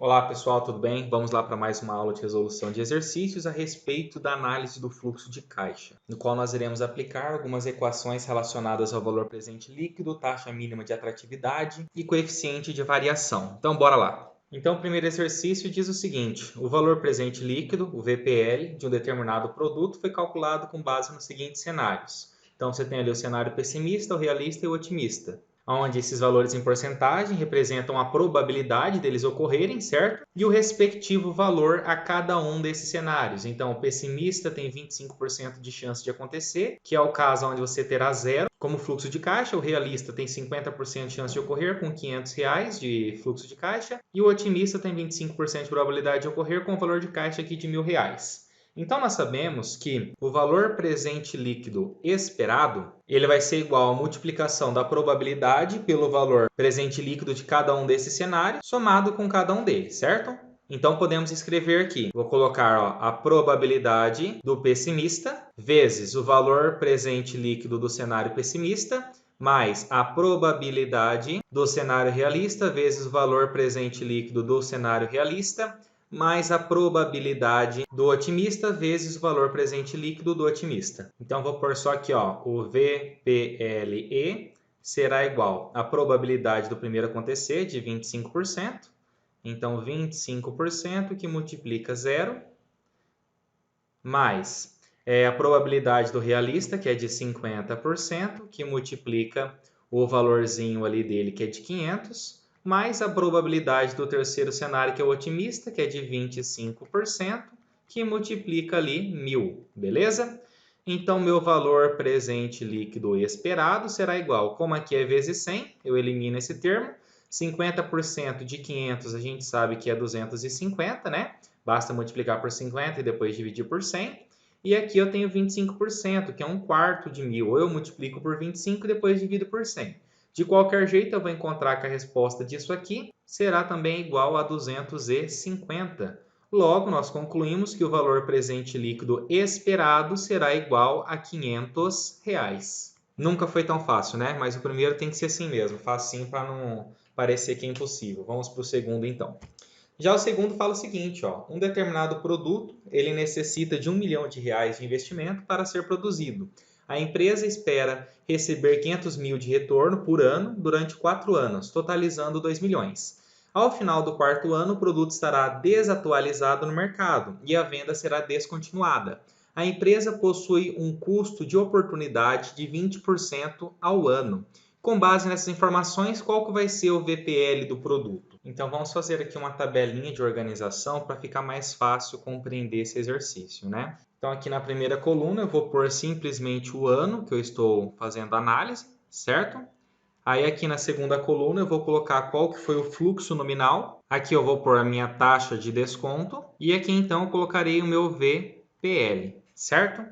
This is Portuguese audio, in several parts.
Olá pessoal, tudo bem? Vamos lá para mais uma aula de resolução de exercícios a respeito da análise do fluxo de caixa, no qual nós iremos aplicar algumas equações relacionadas ao valor presente líquido, taxa mínima de atratividade e coeficiente de variação. Então, bora lá! Então, o primeiro exercício diz o seguinte: o valor presente líquido, o VPL, de um determinado produto foi calculado com base nos seguintes cenários. Então, você tem ali o cenário pessimista, o realista e o otimista, onde esses valores em porcentagem representam a probabilidade deles ocorrerem, certo? E o respectivo valor a cada um desses cenários. Então, o pessimista tem 25% de chance de acontecer, que é o caso onde você terá zero como fluxo de caixa. O realista tem 50% de chance de ocorrer com R$ 500 de fluxo de caixa. E o otimista tem 25% de probabilidade de ocorrer com o valor de caixa aqui de R$ 1.000. Então, nós sabemos que o valor presente líquido esperado ele vai ser igual à multiplicação da probabilidade pelo valor presente líquido de cada um desses cenários, somado com cada um deles, certo? Então, podemos escrever aqui, vou colocar a probabilidade do pessimista vezes o valor presente líquido do cenário pessimista, mais a probabilidade do cenário realista vezes o valor presente líquido do cenário realista, mais a probabilidade do otimista vezes o valor presente líquido do otimista. Então, vou pôr só aqui, o VPLE será igual à probabilidade do primeiro acontecer, de 25%. Então, 25% que multiplica 0, mais a probabilidade do realista, que é de 50%, que multiplica o valorzinho ali dele, que é de 500, mais a probabilidade do terceiro cenário, que é o otimista, que é de 25%, que multiplica ali 1.000, beleza? Então, meu valor presente líquido esperado será igual, como aqui é vezes 100, eu elimino esse termo, 50% de 500 a gente sabe que é 250, né? Basta multiplicar por 50 e depois dividir por 100. E aqui eu tenho 25%, que é 1/4 de 1.000. Ou eu multiplico por 25 e depois divido por 100. De qualquer jeito, eu vou encontrar que a resposta disso aqui será também igual a 250. Logo, nós concluímos que o valor presente líquido esperado será igual a R$ 500. Nunca foi tão fácil, né? Mas o primeiro tem que ser assim mesmo, facinho para não parecer que é impossível. Vamos para o segundo, então. Já o segundo fala o seguinte, um determinado produto ele necessita de R$ 1.000.000 de investimento para ser produzido. A empresa espera receber 500 mil de retorno por ano durante 4 anos, totalizando 2 milhões. Ao final do quarto ano, o produto estará desatualizado no mercado e a venda será descontinuada. A empresa possui um custo de oportunidade de 20% ao ano. Com base nessas informações, qual que vai ser o VPL do produto? Então, vamos fazer aqui uma tabelinha de organização para ficar mais fácil compreender esse exercício, né? Então, aqui na primeira coluna, eu vou pôr simplesmente o ano que eu estou fazendo análise, certo? Aí, aqui na segunda coluna, eu vou colocar qual que foi o fluxo nominal. Aqui eu vou pôr a minha taxa de desconto. E aqui, então, eu colocarei o meu VPL, certo?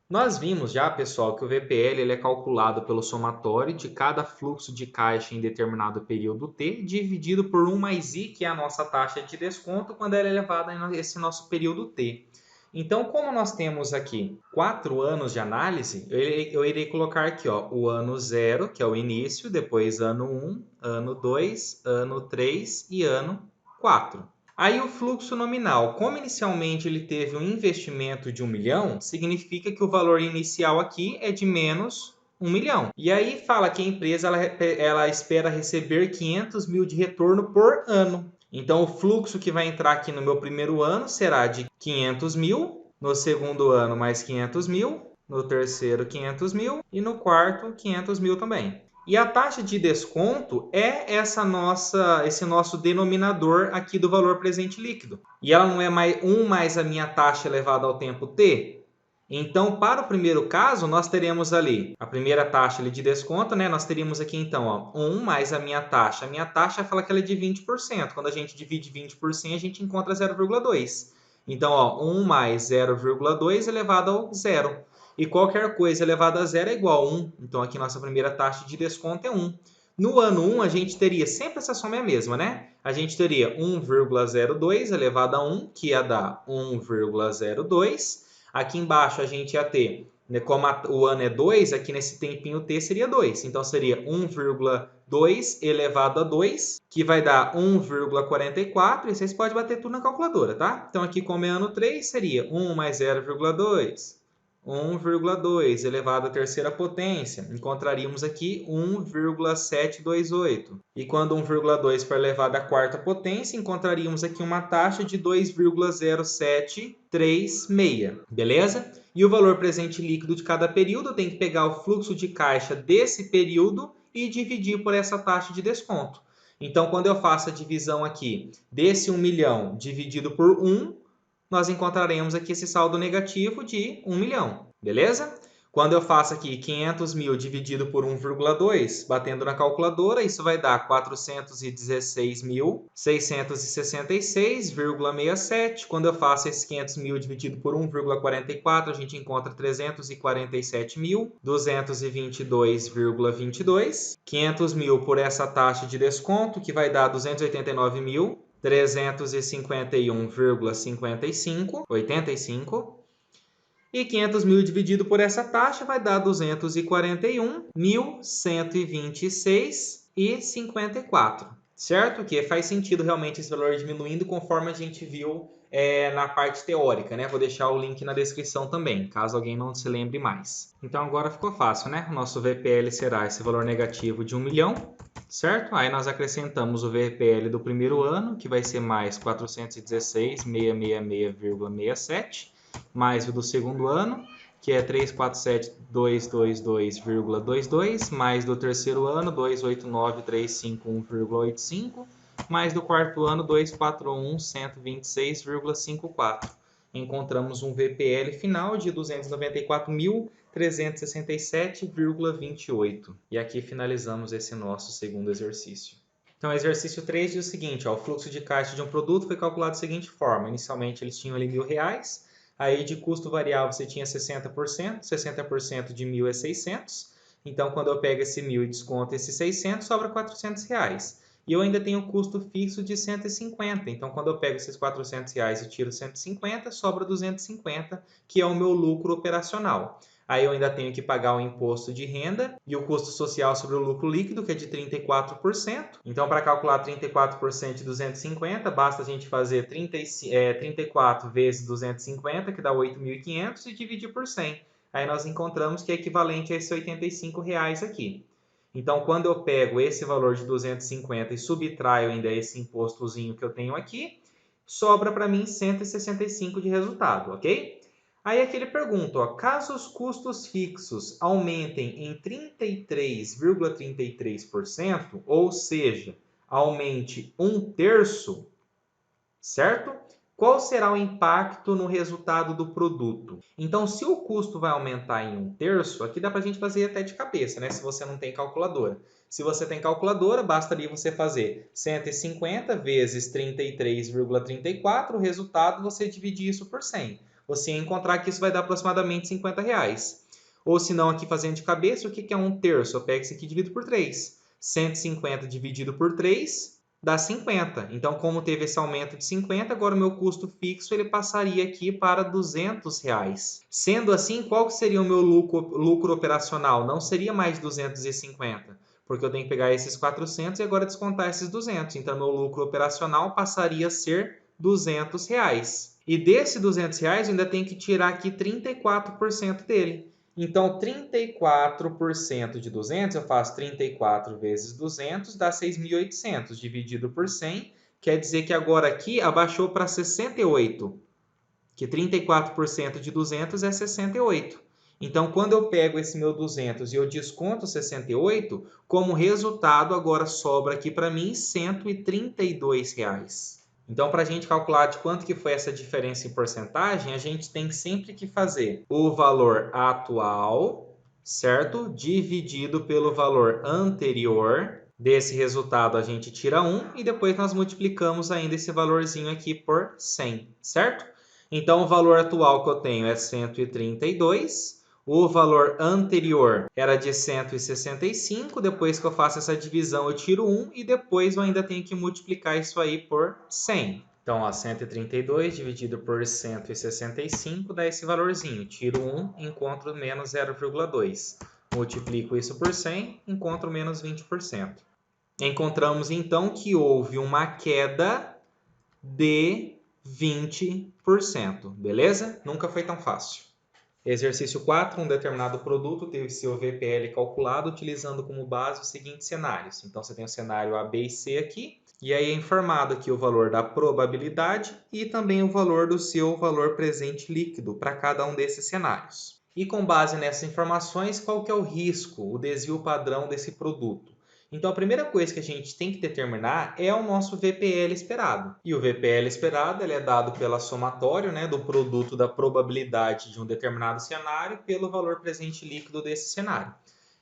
Nós vimos já, pessoal, que o VPL ele é calculado pelo somatório de cada fluxo de caixa em determinado período T, dividido por 1 mais I, que é a nossa taxa de desconto, quando ela é elevada a esse nosso período T. Então, como nós temos aqui 4 anos de análise, eu irei colocar aqui o ano 0, que é o início, depois ano 1, ano 2, ano 3 e ano 4. Aí o fluxo nominal, como inicialmente ele teve um investimento de 1 milhão, significa que o valor inicial aqui é de menos 1 milhão. E aí fala que a empresa ela espera receber 500 mil de retorno por ano. Então o fluxo que vai entrar aqui no meu primeiro ano será de 500 mil, no segundo ano mais 500 mil, no terceiro 500 mil e no quarto 500 mil também. E a taxa de desconto é esse nosso denominador aqui do valor presente líquido. E ela não é mais 1 mais a minha taxa elevada ao tempo t? Então, para o primeiro caso, nós teremos ali a primeira taxa ali de desconto, né? Nós teríamos aqui, então, 1 mais a minha taxa. A minha taxa fala que ela é de 20%. Quando a gente divide 20 por 100, a gente encontra 0,2. Então, 1 mais 0,2 elevado ao zero. E qualquer coisa elevada a zero é igual a 1. Então, aqui nossa primeira taxa de desconto é 1. No ano 1, a gente teria, sempre essa soma é a mesma, né? A gente teria 1,02 elevado a 1, que ia dar 1,02. Aqui embaixo a gente ia ter Como o ano é 2, aqui nesse tempinho t seria 2. Então, seria 1,2 elevado a 2, que vai dar 1,44. E vocês podem bater tudo na calculadora, tá? Então, aqui como é ano 3, seria 1 mais 0,2. 1,2 elevado à terceira potência. Encontraríamos aqui 1,728. E quando 1,2 for elevado à quarta potência, encontraríamos aqui uma taxa de 2,0736. Beleza? E o valor presente líquido de cada período, eu tenho que pegar o fluxo de caixa desse período e dividir por essa taxa de desconto. Então, quando eu faço a divisão aqui desse 1 milhão dividido por 1, nós encontraremos aqui esse saldo negativo de 1 milhão, beleza? Quando eu faço aqui 500 mil dividido por 1,2, batendo na calculadora, isso vai dar 416.666,67. Quando eu faço esse 500 mil dividido por 1,44, a gente encontra 347.222,22. 500 mil por essa taxa de desconto, que vai dar 289.351,85. E 500 mil dividido por essa taxa vai dar 241.126,54. Certo? Que faz sentido realmente esse valor diminuindo conforme a gente viu na parte teórica, né? Vou deixar o link na descrição também, caso alguém não se lembre mais. Então agora ficou fácil, né? Nosso VPL será esse valor negativo de 1 milhão, certo? Aí nós acrescentamos o VPL do primeiro ano, que vai ser mais 416.666,67, mais o do segundo ano, que é 347.222,22, mais do terceiro ano, 289.351,85, mais do quarto ano, 241.126,54. Encontramos um VPL final de 294.367,28. E aqui finalizamos esse nosso segundo exercício. Então, exercício 3 diz o seguinte, ó, o fluxo de caixa de um produto foi calculado da seguinte forma. Inicialmente, eles tinham ali R$1.000, aí de custo variável você tinha 60%, 60% de 1.000 é 600. Então, quando eu pego esse 1.000 e desconto esse 600, sobra R$400. E eu ainda tenho um custo fixo de 150. Então, quando eu pego esses R$400 e tiro 150, sobra 250, que é o meu lucro operacional. Aí eu ainda tenho que pagar o imposto de renda e o custo social sobre o lucro líquido, que é de 34%. Então, para calcular 34% de 250, basta a gente fazer 34 vezes 250, que dá 8.500, e dividir por 100. Aí nós encontramos que é equivalente a esses R$85 aqui. Então, quando eu pego esse valor de 250 e subtraio ainda esse impostozinho que eu tenho aqui, sobra para mim 165 de resultado, ok? Aí aqui ele pergunta, ó, caso os custos fixos aumentem em 33,33%, ou seja, aumente 1/3, certo? Qual será o impacto no resultado do produto? Então, se o custo vai aumentar em 1/3, aqui dá para a gente fazer até de cabeça, né? Se você não tem calculadora. Se você tem calculadora, basta ali você fazer 150 vezes 33,34, o resultado você dividir isso por 100. Você encontrar que isso vai dar aproximadamente R$50. Ou se não, aqui fazendo de cabeça, o que é 1/3? Eu pego isso aqui e divido por 3. 150 dividido por 3 dá 50. Então, como teve esse aumento de 50, agora o meu custo fixo ele passaria aqui para R$200. Sendo assim, qual seria o meu lucro operacional? Não seria mais 250, porque eu tenho que pegar esses 400 e agora descontar esses 200. Então, meu lucro operacional passaria a ser R$200. E desse R$200 eu ainda tenho que tirar aqui 34% dele. Então, 34% de 200, eu faço 34 vezes 200, dá 6.800, dividido por 100, quer dizer que agora aqui abaixou para 68, que 34% de 200 é 68. Então, quando eu pego esse meu 200 e eu desconto 68, como resultado, agora sobra aqui para mim R$132. Então, para a gente calcular de quanto que foi essa diferença em porcentagem, a gente tem sempre que fazer o valor atual, certo? Dividido pelo valor anterior. Desse resultado, a gente tira 1 e depois nós multiplicamos ainda esse valorzinho aqui por 100, certo? Então, o valor atual que eu tenho é 132. O valor anterior era de 165, depois que eu faço essa divisão eu tiro 1 e depois eu ainda tenho que multiplicar isso aí por 100. Então, ó, 132 dividido por 165 dá esse valorzinho. Tiro 1, encontro menos 0,2. Multiplico isso por 100, encontro menos 20%. Encontramos, então, que houve uma queda de 20%. Beleza? Nunca foi tão fácil. Exercício 4. Um determinado produto teve seu VPL calculado utilizando como base os seguintes cenários. Então, você tem o cenário A, B e C aqui. E aí é informado aqui o valor da probabilidade e também o valor do seu valor presente líquido para cada um desses cenários. E com base nessas informações, qual que é o risco, o desvio padrão desse produto? Então, a primeira coisa que a gente tem que determinar é o nosso VPL esperado. E o VPL esperado ele é dado pela somatório, né, do produto da probabilidade de um determinado cenário pelo valor presente líquido desse cenário.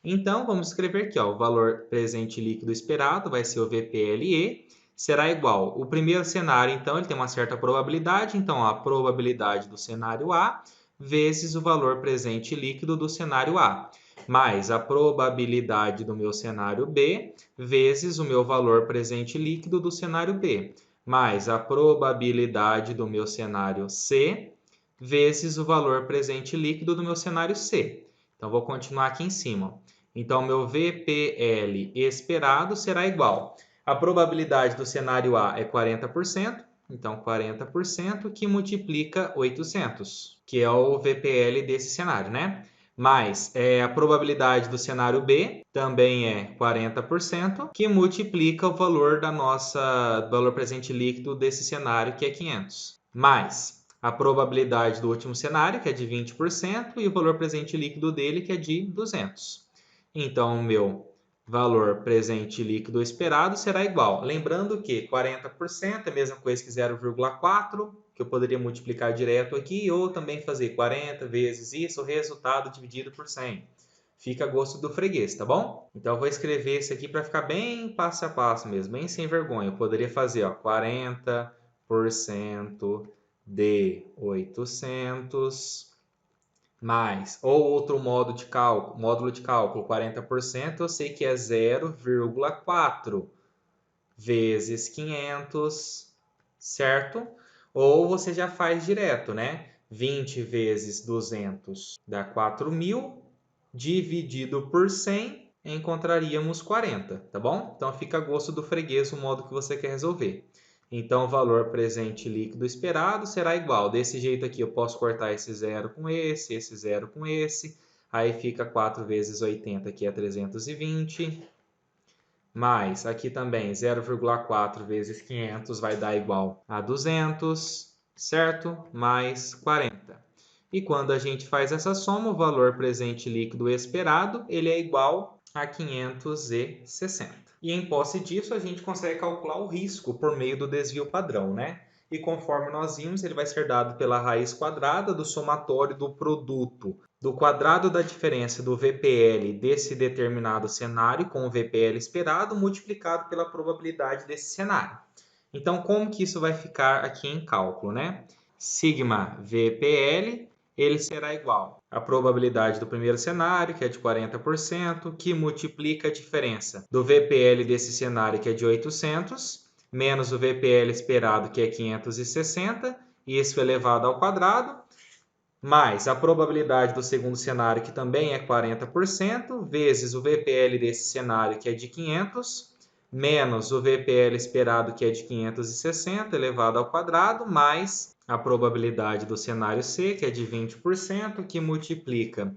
Então, vamos escrever aqui, ó, o valor presente líquido esperado vai ser o VPLE, será igual. O primeiro cenário, então, ele tem uma certa probabilidade, então a probabilidade do cenário A vezes o valor presente líquido do cenário A, mais a probabilidade do meu cenário B vezes o meu valor presente líquido do cenário B, mais a probabilidade do meu cenário C vezes o valor presente líquido do meu cenário C. Então, vou continuar aqui em cima. Então, meu VPL esperado será igual. A probabilidade do cenário A é 40%, então 40% que multiplica 800, que é o VPL desse cenário, né? Mais a probabilidade do cenário B também é 40%, que multiplica o valor da nossa valor presente líquido desse cenário, que é 500. Mais a probabilidade do último cenário, que é de 20%, e o valor presente líquido dele, que é de 200. Então, o meu valor presente líquido esperado será igual. Lembrando que 40% é a mesma coisa que 0,4, que eu poderia multiplicar direto aqui, ou também fazer 40 vezes isso, o resultado dividido por 100. Fica a gosto do freguês, tá bom? Então, eu vou escrever isso aqui para ficar bem passo a passo mesmo, bem sem vergonha. Eu poderia fazer, ó, 40% de 800 mais, ou outro módulo de cálculo, 40%, eu sei que é 0,4 vezes 500, certo? Ou você já faz direto, né? 20 vezes 200 dá 4.000, dividido por 100, encontraríamos 40, tá bom? Então fica a gosto do freguês o modo que você quer resolver. Então, o valor presente líquido esperado será igual. Desse jeito aqui, eu posso cortar esse zero com esse zero com esse. Aí fica 4 vezes 80, que é 320. Mais, aqui também, 0,4 vezes 500 vai dar igual a 200, certo? Mais 40. E quando a gente faz essa soma, o valor presente líquido esperado, ele é igual a 560. E em posse disso, a gente consegue calcular o risco por meio do desvio padrão, né? E conforme nós vimos, ele vai ser dado pela raiz quadrada do somatório do produto do quadrado da diferença do VPL desse determinado cenário com o VPL esperado multiplicado pela probabilidade desse cenário. Então, como que isso vai ficar aqui em cálculo, né? Sigma VPL, ele será igual à probabilidade do primeiro cenário, que é de 40%, que multiplica a diferença do VPL desse cenário, que é de 800, menos o VPL esperado, que é 560, e isso elevado ao quadrado, mais a probabilidade do segundo cenário, que também é 40%, vezes o VPL desse cenário, que é de 500, menos o VPL esperado, que é de 560, elevado ao quadrado, mais a probabilidade do cenário C, que é de 20%, que multiplica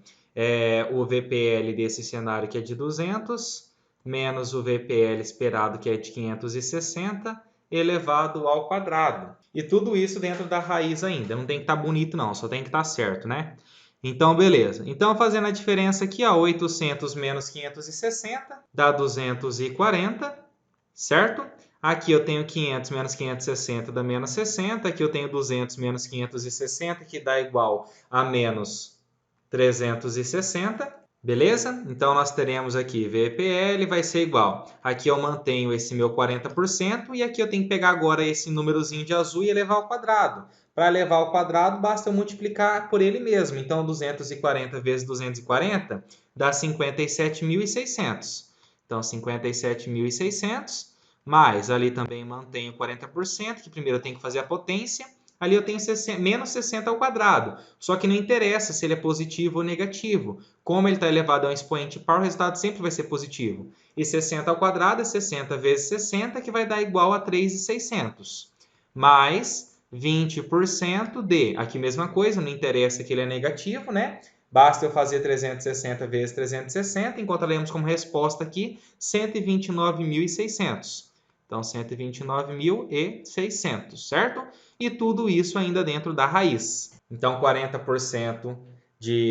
o VPL desse cenário, que é de 200, menos o VPL esperado, que é de 560, elevado ao quadrado. E tudo isso dentro da raiz ainda. Não tem que estar bonito não, só tem que estar certo, né? Então, beleza. Então, fazendo a diferença aqui, ó, 800 menos 560 dá 240, certo? Aqui eu tenho 500 menos 560 dá menos 60. Aqui eu tenho 200 menos 560, que dá igual a menos 360. Beleza? Então, nós teremos aqui VPL vai ser igual. Aqui eu mantenho esse meu 40% e aqui eu tenho que pegar agora esse númerozinho de azul e elevar ao quadrado. Para elevar ao quadrado, basta eu multiplicar por ele mesmo. Então, 240 vezes 240 dá 57.600. Então, 57.600 mais ali também mantenho 40%, que primeiro eu tenho que fazer a potência. Ali eu tenho menos 60 ao quadrado, só que não interessa se ele é positivo ou negativo. Como ele está elevado a um expoente par, o resultado sempre vai ser positivo. E 60 ao quadrado é 60 vezes 60, que vai dar igual a 3.600. Mais 20% de, aqui mesma coisa, não interessa que ele é negativo, né? Basta eu fazer 360 vezes 360, encontraremos como resposta aqui 129.600. Então, 129.600, certo? E tudo isso ainda dentro da raiz. Então, 40%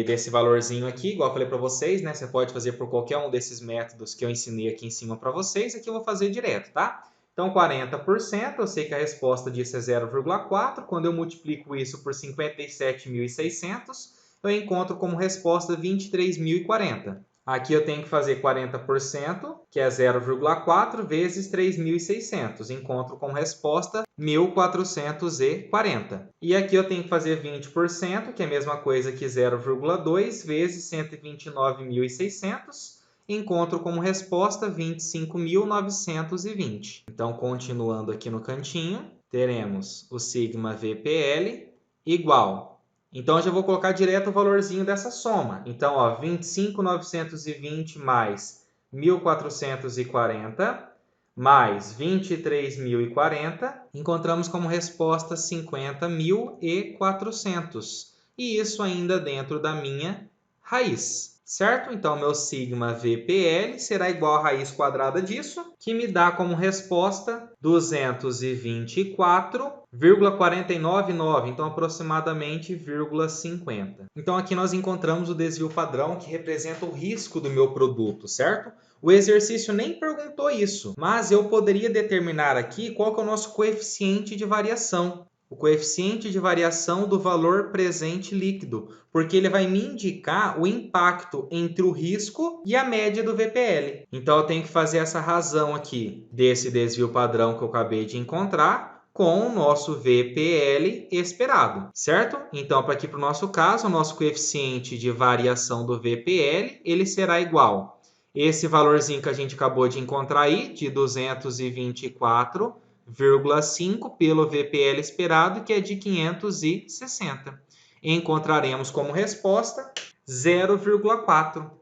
desse valorzinho aqui, igual eu falei para vocês, né? Você pode fazer por qualquer um desses métodos que eu ensinei aqui em cima para vocês. Aqui eu vou fazer direto, tá? Então, 40%, eu sei que a resposta disso é 0,4. Quando eu multiplico isso por 57.600, eu encontro como resposta 23.040. Aqui eu tenho que fazer 40%, que é 0,4 vezes 3.600. Encontro como resposta 1.440. E aqui eu tenho que fazer 20%, que é a mesma coisa que 0,2 vezes 129.600. Encontro como resposta 25.920. Então, continuando aqui no cantinho, teremos o sigma VPL igual. Então, eu já vou colocar direto o valorzinho dessa soma. Então, ó, 25.920 mais 1.440 mais 23.040, encontramos como resposta 50.400. E isso ainda dentro da minha raiz, certo? Então, meu sigma VPL será igual à raiz quadrada disso, que me dá como resposta 224,499, então aproximadamente 0,50. Então, aqui nós encontramos o desvio padrão, que representa o risco do meu produto, certo? O exercício nem perguntou isso, mas eu poderia determinar aqui qual que é o nosso coeficiente de variação. O coeficiente de variação do valor presente líquido, porque ele vai me indicar o impacto entre o risco e a média do VPL. Então, eu tenho que fazer essa razão aqui desse desvio padrão que eu acabei de encontrar com o nosso VPL esperado, certo? Então, para aqui para o nosso caso, o nosso coeficiente de variação do VPL, ele será igual esse valorzinho que a gente acabou de encontrar aí, de 224,5 pelo VPL esperado, que é de 560. Encontraremos como resposta 0,4,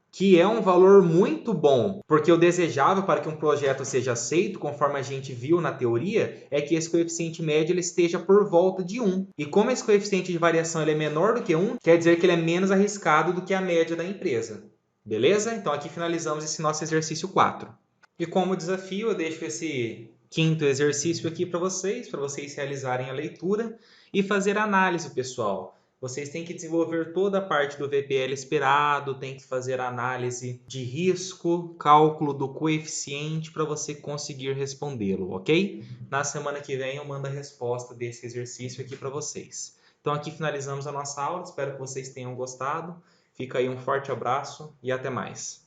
que é um valor muito bom, porque o desejável para que um projeto seja aceito, conforme a gente viu na teoria, é que esse coeficiente médio ele esteja por volta de 1. E como esse coeficiente de variação ele é menor do que 1, quer dizer que ele é menos arriscado do que a média da empresa. Beleza? Então aqui finalizamos esse nosso exercício 4. E como desafio, eu deixo esse quinto exercício aqui para vocês realizarem a leitura e fazer análise, pessoal. Vocês têm que desenvolver toda a parte do VPL esperado, tem que fazer análise de risco, cálculo do coeficiente para você conseguir respondê-lo, ok? Na semana que vem eu mando a resposta desse exercício aqui para vocês. Então aqui finalizamos a nossa aula, espero que vocês tenham gostado. Fica aí um forte abraço e até mais.